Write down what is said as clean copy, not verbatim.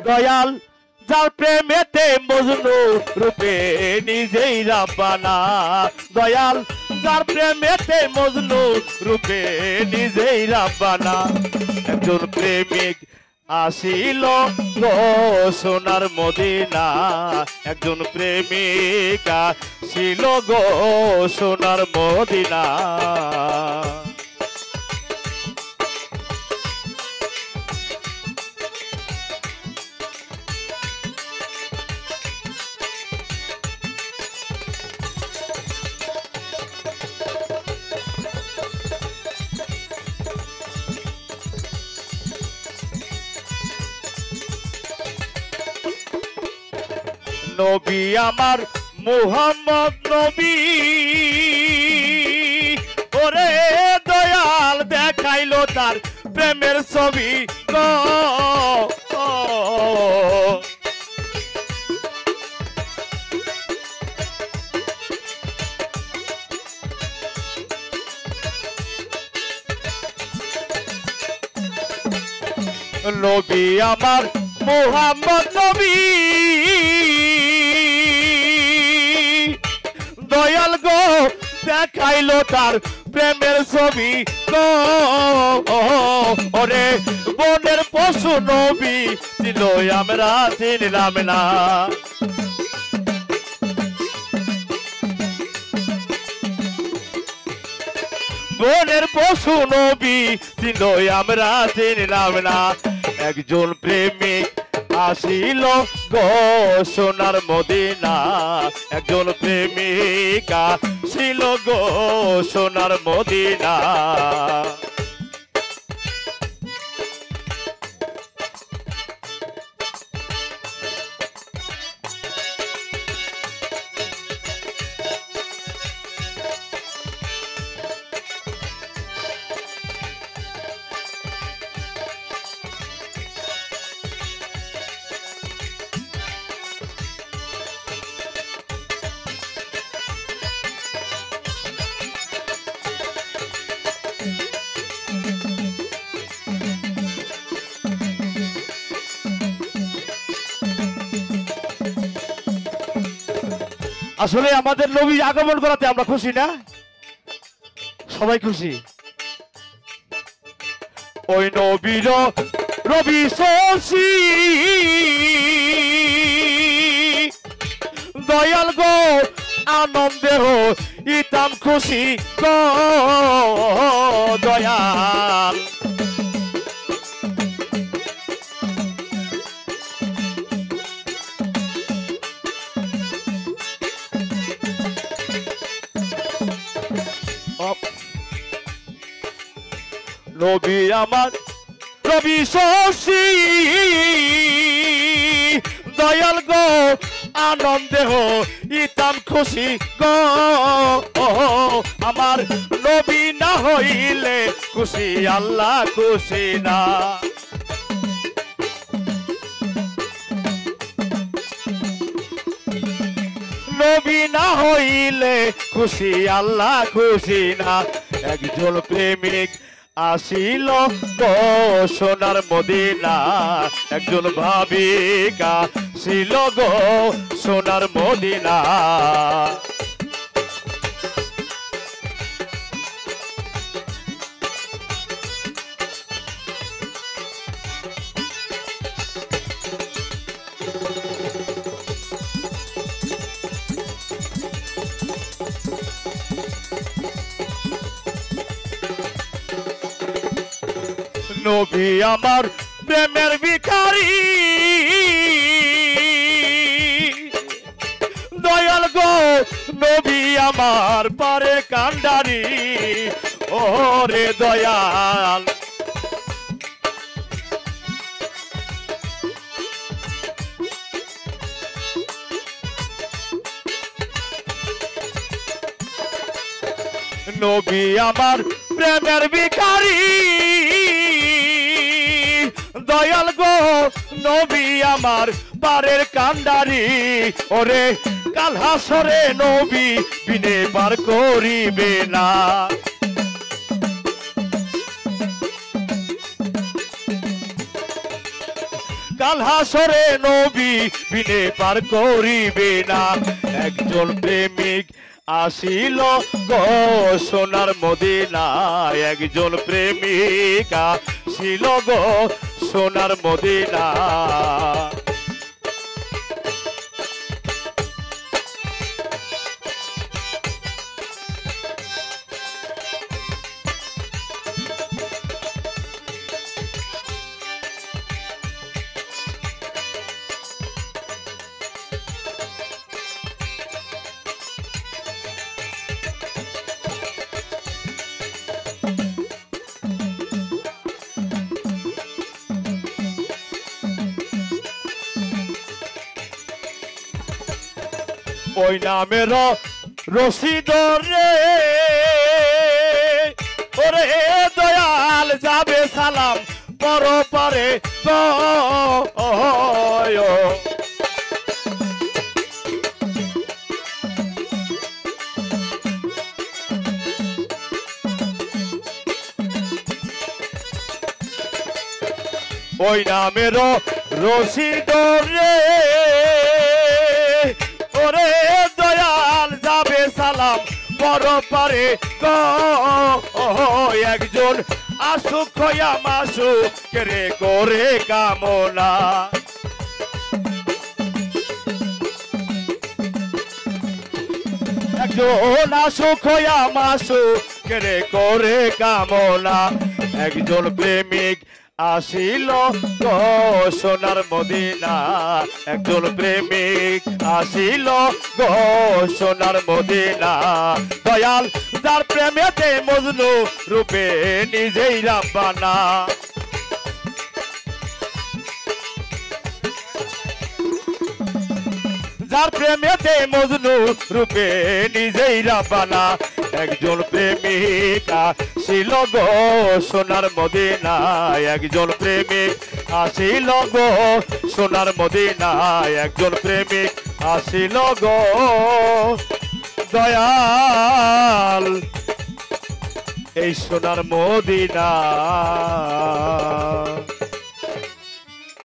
দয়াল যার প্রেমেতে মজনু রূপে নিজেই রাব্বানা দয়াল যার প্রেমেতে মজনু রূপে নিজেই রাব্বানা একজন প্রেমিক আসিল গো সোনার মদিনা একজন প্রেমিক আসিল গো সোনার মদিনা নবী আমার মুহাম্মদ নবী ওরে দয়াল দেখাইলো তার প্রেমের ছবি গো নবী আমার মুহাম্মদ নবী দয়াল গো দেখাইলো তার প্রেমের ছবি গো ওরে বনের পশু নবী ছিল আমরা চিনলাম না বনের পশু নবী ছিল আমরা চিনলাম না একজন প্রেমিক আসিল গো সোনার মদিনা একজন প্রেমিকা ছিল গো সোনার মদিনা আসলে আমাদের নবী আগমন করাতে আমরা খুশি না সবাই খুশি ওই নবীর রবি শশী দয়াল গো আনন্দে ইতাম খুশি গো দয়াল নবী আমার রবি শশী দয়াল গো আনন্দে ইতাম খুশি গো আমার নবী না হইলে খুশি আল্লাহ খুশি না নবী না হইলে খুশি আল্লাহ খুশি না একজন প্রেমিক আসিল গো সোনার মদিনা একজন ভাবিকা ছিল গো সোনার মদিনা নবী আমার প্রেমের ভিখারি দয়াল গো নবী আমার পারে কান্ডারি ওরে দয়াল নবী আমার প্রেমের ভিখারি দয়াল গো নবী আমার পারের কান্ডারি ওরে কাল হাসরে নবী বিনে পার করিবে না কাল হাসরে নবী বিনে পার করিবে না। একজন প্রেমিক আসিল গো সোনার মদিনায়, একজন প্রেমিক আসিল গো সোনার মদিনা। ওই নামের রশিদ রে ওরে দয়াল যাবে সালাম পর পারে তো। ওই নামের রশিদ রে ওরে দয়াল যাবে সালাম পর পারে গো। একজন আসুক হইয়া মাসুক রে করে কামনা। একজন আসুক হইয়া মাসুক রে করে কামনা। একজন প্রেমিক আসিল গো সোনার মদিনা, একজন প্রেমিক আসিল গো সোনার মদিনা। দয়াল যার প্রেমেতে মজনু রূপে নিজেই রাব্বানা। যার প্রেমেতে মজনু রূপে নিজেই রাব্বানা। একজন প্রেমিক আসিল গো সোনার মদিনায়, একজন প্রেমিক আসিল গো সোনার মদিনায়, একজন প্রেমিক আসিল গো দয়াল এই সোনার মদিনা।